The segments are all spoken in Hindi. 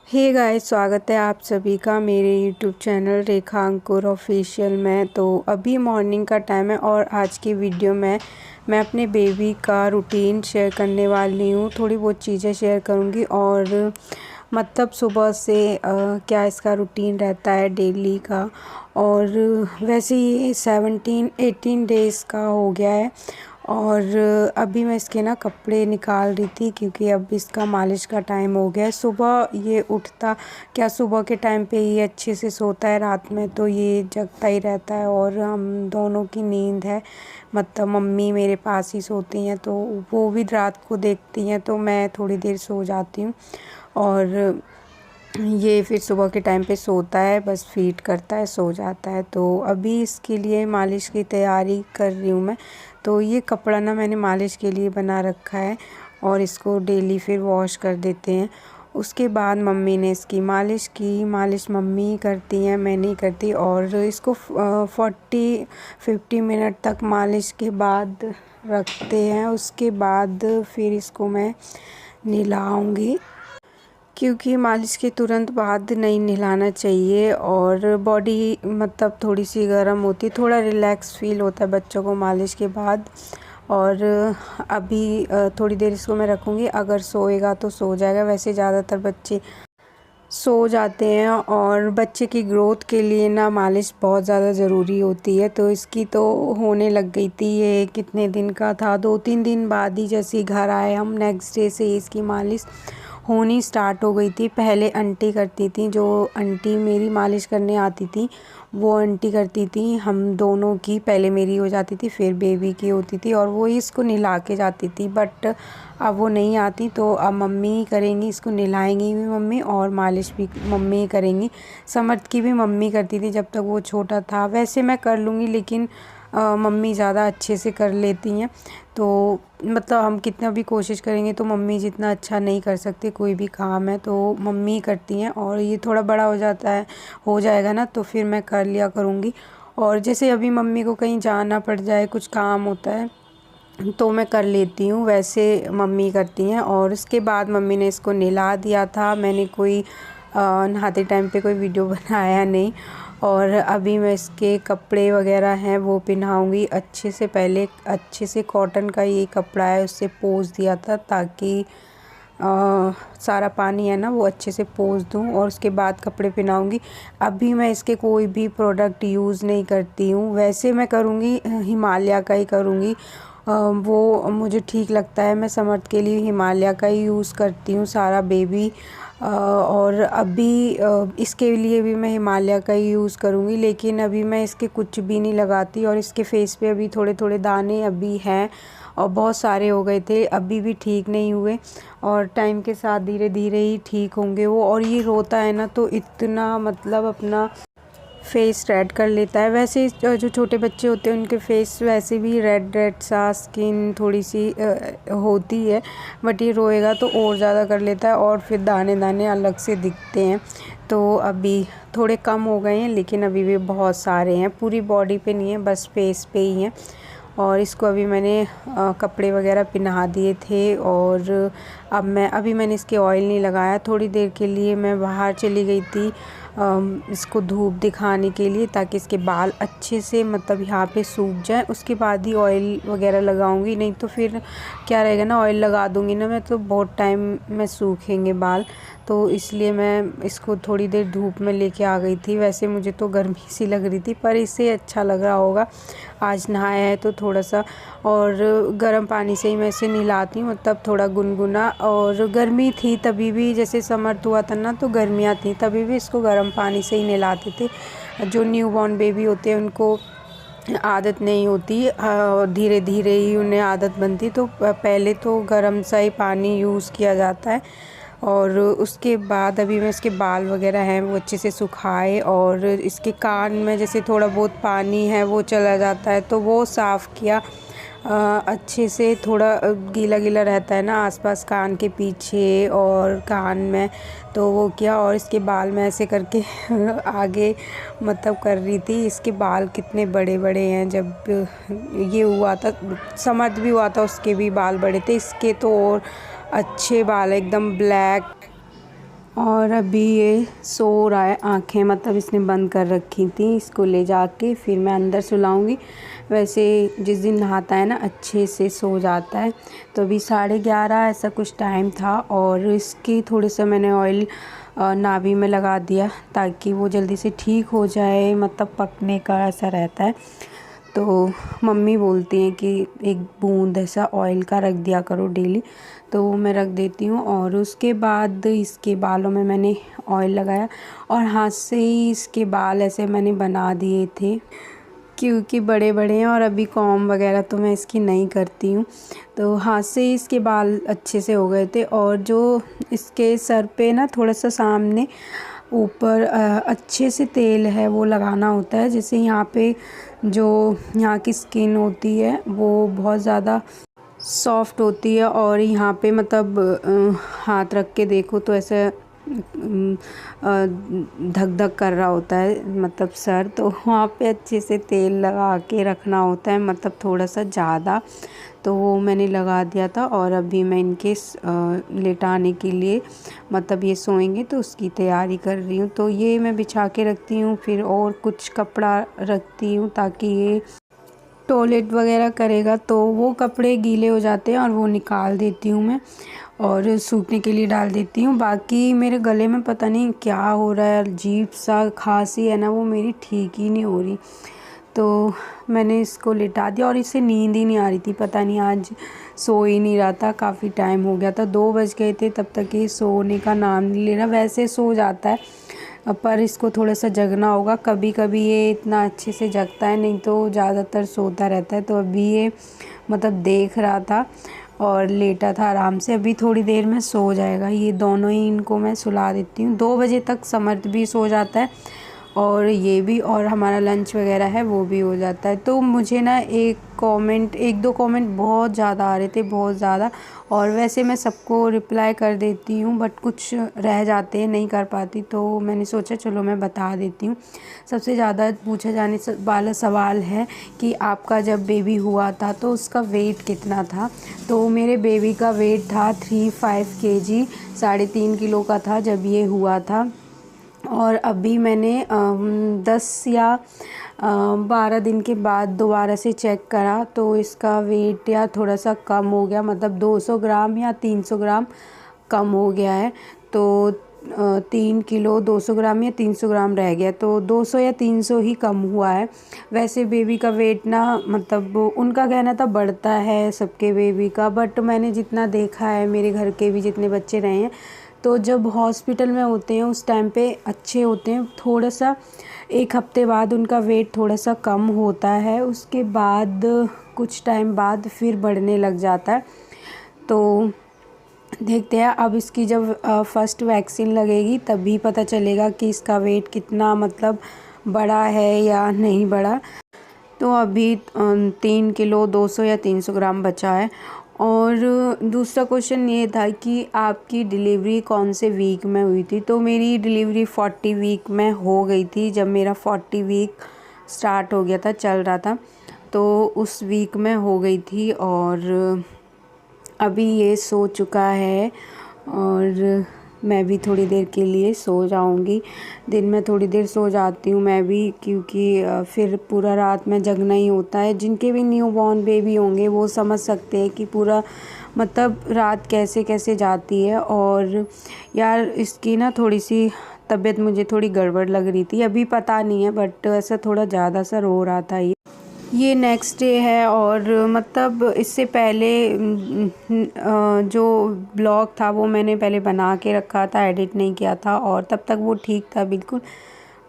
हे गाइस, स्वागत है आप सभी का मेरे यूट्यूब चैनल रेखा अंकुर ऑफिशियल में। तो अभी मॉर्निंग का टाइम है और आज की वीडियो में मैं अपने बेबी का रूटीन शेयर करने वाली हूँ। थोड़ी बहुत चीज़ें शेयर करूँगी और मतलब सुबह से क्या इसका रूटीन रहता है डेली का। और वैसे ये 17-18 डेज़ का हो गया है और अभी मैं इसके ना कपड़े निकाल रही थी क्योंकि अब इसका मालिश का टाइम हो गया है। सुबह ये उठता क्या सुबह के टाइम पे ये अच्छे से सोता है, रात में तो ये जगता ही रहता है और हम दोनों की नींद है। मतलब मम्मी मेरे पास ही सोती हैं तो वो भी रात को देखती हैं, तो मैं थोड़ी देर सो जाती हूँ और ये फिर सुबह के टाइम पे सोता है, बस फीड करता है, सो जाता है। तो अभी इसके लिए मालिश की तैयारी कर रही हूँ मैं। तो ये कपड़ा ना मैंने मालिश के लिए बना रखा है और इसको डेली फिर वॉश कर देते हैं। उसके बाद मम्मी ने इसकी मालिश की। मालिश मम्मी ही करती हैं, मैं नहीं करती। और इसको 40-50 मिनट तक मालिश के बाद रखते हैं। उसके बाद फिर इसको मैं नहलाऊँगी क्योंकि मालिश के तुरंत बाद नहीं नहलाना चाहिए और बॉडी मतलब थोड़ी सी गर्म होती, थोड़ा रिलैक्स फील होता है बच्चों को मालिश के बाद। और अभी थोड़ी देर इसको मैं रखूँगी, अगर सोएगा तो सो जाएगा। वैसे ज़्यादातर बच्चे सो जाते हैं और बच्चे की ग्रोथ के लिए ना मालिश बहुत ज़्यादा ज़रूरी होती है। तो इसकी तो होने लग गई थी, ये कितने दिन का था, 2-3 दिन बाद ही जैसे ही घर आए हम नेक्स्ट डे से ही इसकी मालिश होनी स्टार्ट हो गई थी। पहले आंटी करती थी, जो आंटी मेरी मालिश करने आती थी वो आंटी करती थी हम दोनों की। पहले मेरी हो जाती थी, फिर बेबी की होती थी और वो ही इसको नहला के जाती थी। बट अब वो नहीं आती तो अब मम्मी ही करेंगी, इसको नहलाएंगी भी मम्मी और मालिश भी मम्मी ही करेंगी। समर्थ की भी मम्मी करती थी जब तक वो छोटा था। वैसे मैं कर लूँगी लेकिन मम्मी ज़्यादा अच्छे से कर लेती हैं। तो मतलब हम कितना भी कोशिश करेंगे तो मम्मी जितना अच्छा नहीं कर सकती कोई भी काम है, तो मम्मी ही करती हैं। और ये थोड़ा बड़ा हो जाता है, हो जाएगा ना, तो फिर मैं कर लिया करूँगी। और जैसे अभी मम्मी को कहीं जाना पड़ जाए, कुछ काम होता है तो मैं कर लेती हूँ, वैसे मम्मी करती हैं। और उसके बाद मम्मी ने इसको नहला दिया था। मैंने कोई नहाते टाइम पे कोई वीडियो बनाया नहीं। और अभी मैं इसके कपड़े वगैरह हैं वो पहनाऊँगी अच्छे से। पहले अच्छे से कॉटन का ये कपड़ा है उससे पोंछ दिया था ताकि सारा पानी है ना वो अच्छे से पोंछ दूँ और उसके बाद कपड़े पहनाऊँगी। अभी मैं इसके कोई भी प्रोडक्ट यूज़ नहीं करती हूँ। वैसे मैं करूँगी हिमालय का ही करूँगी, वो मुझे ठीक लगता है। मैं समर्थ के लिए हिमालय का ही यूज़ करती हूँ सारा बेबी। और अभी इसके लिए भी मैं हिमालय का ही यूज़ करूँगी, लेकिन अभी मैं इसके कुछ भी नहीं लगाती। और इसके फेस पे अभी थोड़े थोड़े दाने अभी हैं और बहुत सारे हो गए थे, अभी भी ठीक नहीं हुए और टाइम के साथ धीरे धीरे ही ठीक होंगे वो। और ये रोता है ना तो इतना मतलब अपना फेस रेड कर लेता है। वैसे जो छोटे बच्चे होते हैं उनके फेस वैसे भी रेड रेड सा स्किन थोड़ी सी होती है, बट ये रोएगा तो और ज़्यादा कर लेता है और फिर दाने दाने अलग से दिखते हैं। तो अभी थोड़े कम हो गए हैं लेकिन अभी भी बहुत सारे हैं, पूरी बॉडी पे नहीं है, बस फेस पे ही हैं। और इसको अभी मैंने कपड़े वगैरह पहना दिए थे और अब अभी मैंने इसके ऑयल नहीं लगाया। थोड़ी देर के लिए मैं बाहर चली गई थी इसको धूप दिखाने के लिए ताकि इसके बाल अच्छे से मतलब यहाँ पे सूख जाए, उसके बाद ही ऑयल वगैरह लगाऊंगी। नहीं तो फिर क्या रहेगा ना, ऑयल लगा दूंगी ना मैं तो बहुत टाइम में सूखेंगे बाल। तो इसलिए मैं इसको थोड़ी देर धूप में लेके आ गई थी। वैसे मुझे तो गर्मी सी लग रही थी पर इससे अच्छा लग रहा होगा, आज नहाया है तो थोड़ा सा। और गर्म पानी से ही मैं इसे नहलाती हूँ, मतलब थोड़ा गुनगुना। और गर्मी थी तभी भी, जैसे समर्थ हुआ था ना तो गर्मियाँ थी तभी भी इसको गर्म पानी से ही नहलाते थे। जो न्यू बॉर्न बेबी होते हैं उनको आदत नहीं होती, धीरे धीरे ही उन्हें आदत बनती। तो पहले तो गर्म सा ही पानी यूज़ किया जाता है। और उसके बाद अभी मैं इसके बाल वगैरह हैं वो अच्छे से सुखाए और इसके कान में जैसे थोड़ा बहुत पानी है वो चला जाता है तो वो साफ़ किया अच्छे से। थोड़ा गीला गीला रहता है ना आसपास कान के पीछे और कान में, तो वो किया। और इसके बाल में ऐसे करके आगे मतलब कर रही थी। इसके बाल कितने बड़े बड़े हैं, जब ये हुआ था समर्थ भी हुआ था उसके भी बाल बड़े थे, इसके तो और अच्छे बाल एकदम ब्लैक। और अभी ये सो रहा है, आँखें मतलब इसने बंद कर रखी थी। इसको ले जाके फिर मैं अंदर सुलाऊंगी। वैसे जिस दिन नहाता है ना अच्छे से सो जाता है। तो अभी 11:30 ऐसा कुछ टाइम था और इसकी थोड़े से मैंने ऑयल नाभि में लगा दिया ताकि वो जल्दी से ठीक हो जाए, मतलब पकने का ऐसा रहता है। तो मम्मी बोलती हैं कि एक बूंद ऐसा ऑयल का रख दिया करो डेली, तो वो मैं रख देती हूँ। और उसके बाद इसके बालों में मैंने ऑयल लगाया और हाथ से ही इसके बाल ऐसे मैंने बना दिए थे, क्योंकि बड़े बड़े हैं और अभी कॉम्ब वगैरह तो मैं इसकी नहीं करती हूँ। तो हाथ से ही इसके बाल अच्छे से हो गए थे। और जो इसके सर पे ना थोड़ा सा सामने ऊपर अच्छे से तेल है वो लगाना होता है, जैसे यहाँ पे जो यहाँ की स्किन होती है वो बहुत ज़्यादा सॉफ्ट होती है और यहाँ पे मतलब हाथ रख के देखो तो ऐसे धक धक कर रहा होता है मतलब सर, तो वहाँ पे अच्छे से तेल लगा के रखना होता है, मतलब थोड़ा सा ज़्यादा। तो वो मैंने लगा दिया था और अभी मैं इनके लेटाने के लिए, मतलब ये सोएंगे तो उसकी तैयारी कर रही हूँ। तो ये मैं बिछा के रखती हूँ, फिर और कुछ कपड़ा रखती हूँ ताकि ये टॉयलेट वगैरह करेगा तो वो कपड़े गीले हो जाते हैं और वो निकाल देती हूँ मैं और सूखने के लिए डाल देती हूँ। बाकी मेरे गले में पता नहीं क्या हो रहा है, अजीब सा खांसी है ना वो मेरी ठीक ही नहीं हो रही। तो मैंने इसको लिटा दिया और इसे नींद ही नहीं आ रही थी, पता नहीं आज सो ही नहीं रहा था। काफ़ी टाइम हो गया था, 2 बज गए थे तब तक ये सोने का नाम नहीं ले रहा। वैसे सो जाता है पर इसको थोड़ा सा जगना होगा, कभी कभी ये इतना अच्छे से जगता है, नहीं तो ज़्यादातर सोता रहता है। तो अभी ये मतलब देख रहा था और लेटा था आराम से, अभी थोड़ी देर में सो जाएगा। ये दोनों ही इनको मैं सुला देती हूँ। 2 बजे तक समर्थ भी सो जाता है और ये भी, और हमारा लंच वगैरह है वो भी हो जाता है। तो मुझे ना एक दो कमेंट बहुत ज़्यादा आ रहे थे, बहुत ज़्यादा, और वैसे मैं सबको रिप्लाई कर देती हूँ बट कुछ रह जाते हैं, नहीं कर पाती, तो मैंने सोचा चलो मैं बता देती हूँ। सबसे ज़्यादा पूछा जाने वाला सवाल है कि आपका जब बेबी हुआ था तो उसका वेट कितना था। तो मेरे बेबी का वेट था 35 kg, 3.5 किलो का था जब ये हुआ था। और अभी मैंने 10 या 12 दिन के बाद दोबारा से चेक करा तो इसका वेट या थोड़ा सा कम हो गया, मतलब 200 ग्राम या 300 ग्राम कम हो गया है। तो 3 किलो 200 ग्राम या 300 ग्राम रह गया, तो 200 या 300 ही कम हुआ है। वैसे बेबी का वेट ना, मतलब उनका कहना था बढ़ता है सबके बेबी का, बट मैंने जितना देखा है मेरे घर के भी जितने बच्चे रहे हैं, तो जब हॉस्पिटल में होते हैं उस टाइम पे अच्छे होते हैं, थोड़ा सा 1 हफ्ते बाद उनका वेट थोड़ा सा कम होता है, उसके बाद कुछ टाइम बाद फिर बढ़ने लग जाता है। तो देखते हैं, अब इसकी जब फर्स्ट वैक्सीन लगेगी तभी पता चलेगा कि इसका वेट कितना मतलब बड़ा है या नहीं बड़ा। तो अभी 3 किलो 200 या 300 ग्राम बचा है। और दूसरा क्वेश्चन ये था कि आपकी डिलीवरी कौन से वीक में हुई थी। तो मेरी डिलीवरी 40 वीक में हो गई थी, जब मेरा 40 वीक स्टार्ट हो गया था, चल रहा था, तो उस वीक में हो गई थी। और अभी ये सो चुका है और मैं भी थोड़ी देर के लिए सो जाऊंगी। दिन में थोड़ी देर सो जाती हूँ मैं भी, क्योंकि फिर पूरा रात में जगना ही होता है। जिनके भी न्यू बॉर्न बेबी होंगे वो समझ सकते हैं कि पूरा मतलब रात कैसे कैसे जाती है। और यार इसकी ना थोड़ी सी तबीयत मुझे थोड़ी गड़बड़ लग रही थी, अभी पता नहीं है बट ऐसा थोड़ा ज़्यादा सा रो रहा था। ये नेक्स्ट डे है और मतलब इससे पहले जो ब्लॉग था वो मैंने पहले बना के रखा था, एडिट नहीं किया था, और तब तक वो ठीक था बिल्कुल।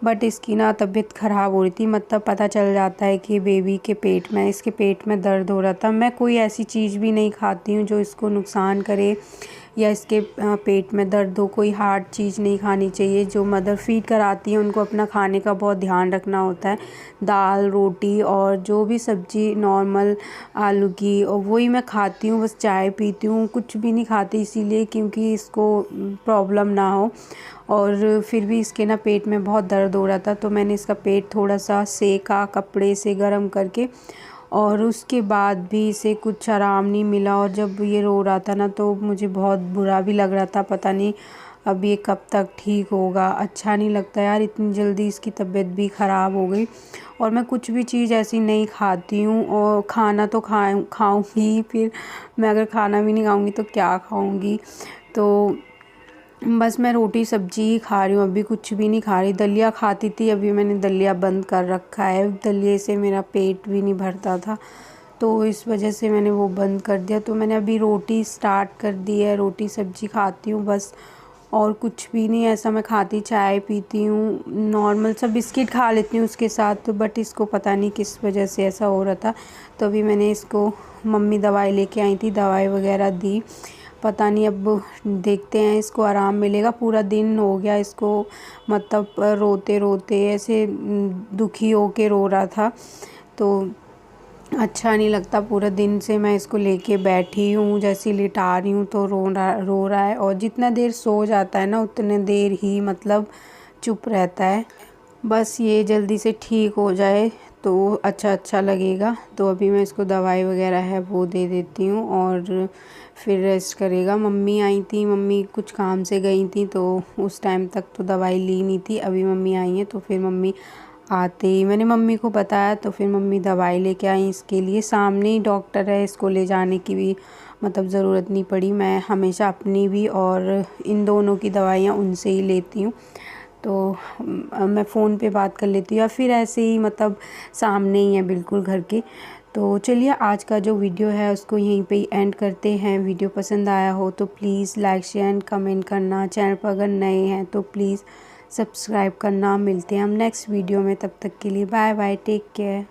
बट इसकी ना तबीयत ख़राब हो रही थी, मतलब पता चल जाता है कि बेबी के पेट में, इसके पेट में दर्द हो रहा था। मैं कोई ऐसी चीज़ भी नहीं खाती हूँ जो इसको नुकसान करे या इसके पेट में दर्द हो। कोई हार्ड चीज़ नहीं खानी चाहिए। जो मदर फीड कराती है उनको अपना खाने का बहुत ध्यान रखना होता है। दाल रोटी और जो भी सब्ज़ी नॉर्मल आलू की, और वही मैं खाती हूँ, बस चाय पीती हूँ, कुछ भी नहीं खाती, इसीलिए क्योंकि इसको प्रॉब्लम ना हो। और फिर भी इसके ना पेट में बहुत दर्द हो रहा था, तो मैंने इसका पेट थोड़ा सा सेका कपड़े से गर्म करके, और उसके बाद भी इसे कुछ आराम नहीं मिला। और जब ये रो रहा था ना तो मुझे बहुत बुरा भी लग रहा था, पता नहीं अब ये कब तक ठीक होगा। अच्छा नहीं लगता यार, इतनी जल्दी इसकी तबीयत भी ख़राब हो गई। और मैं कुछ भी चीज़ ऐसी नहीं खाती हूँ, और खाना तो खाऊँगी, फिर मैं अगर खाना भी नहीं खाऊँगी तो क्या खाऊँगी। तो बस मैं रोटी सब्जी ही खा रही हूँ, अभी कुछ भी नहीं खा रही। दलिया खाती थी, अभी मैंने दलिया बंद कर रखा है। दलिए से मेरा पेट भी नहीं भरता था, तो इस वजह से मैंने वो बंद कर दिया। तो मैंने अभी रोटी स्टार्ट कर दी है, रोटी सब्जी खाती हूँ बस, और कुछ भी नहीं ऐसा मैं खाती। चाय पीती हूँ, नॉर्मल सा बिस्किट खा लेती हूँ उसके साथ। तो बट इसको पता नहीं किस वजह से ऐसा हो रहा था। तो अभी मैंने इसको, मम्मी दवाई लेके आई थी, दवाई वगैरह दी। पता नहीं, अब देखते हैं इसको आराम मिलेगा। पूरा दिन हो गया इसको, मतलब रोते रोते ऐसे दुखी हो के रो रहा था, तो अच्छा नहीं लगता। पूरा दिन से मैं इसको लेके बैठी हूँ, जैसे लिटा रही हूँ तो रो रहा है। और जितना देर सो जाता है ना, उतने देर ही मतलब चुप रहता है। बस ये जल्दी से ठीक हो जाए तो अच्छा लगेगा। तो अभी मैं इसको दवाई वगैरह है वो दे देती हूँ, और फिर रेस्ट करेगा। मम्मी आई थी, मम्मी कुछ काम से गई थी, तो उस टाइम तक तो दवाई ली नहीं थी। अभी मम्मी आई हैं, तो फिर मम्मी आते ही मैंने मम्मी को बताया, तो फिर मम्मी दवाई लेके आई। इसके लिए सामने ही डॉक्टर है, इसको ले जाने की भी मतलब ज़रूरत नहीं पड़ी। मैं हमेशा अपनी भी और इन दोनों की दवाइयाँ उनसे ही लेती हूँ। तो मैं फ़ोन पे बात कर लेती हूँ, या फिर ऐसे ही मतलब सामने ही है बिल्कुल घर के। तो चलिए, आज का जो वीडियो है उसको यहीं पे ही एंड करते हैं। वीडियो पसंद आया हो तो please like share and comment करना। चैनल पर अगर नए हैं तो प्लीज़ सब्सक्राइब करना। मिलते हैं हम नेक्स्ट वीडियो में, तब तक के लिए बाय बाय, टेक केयर।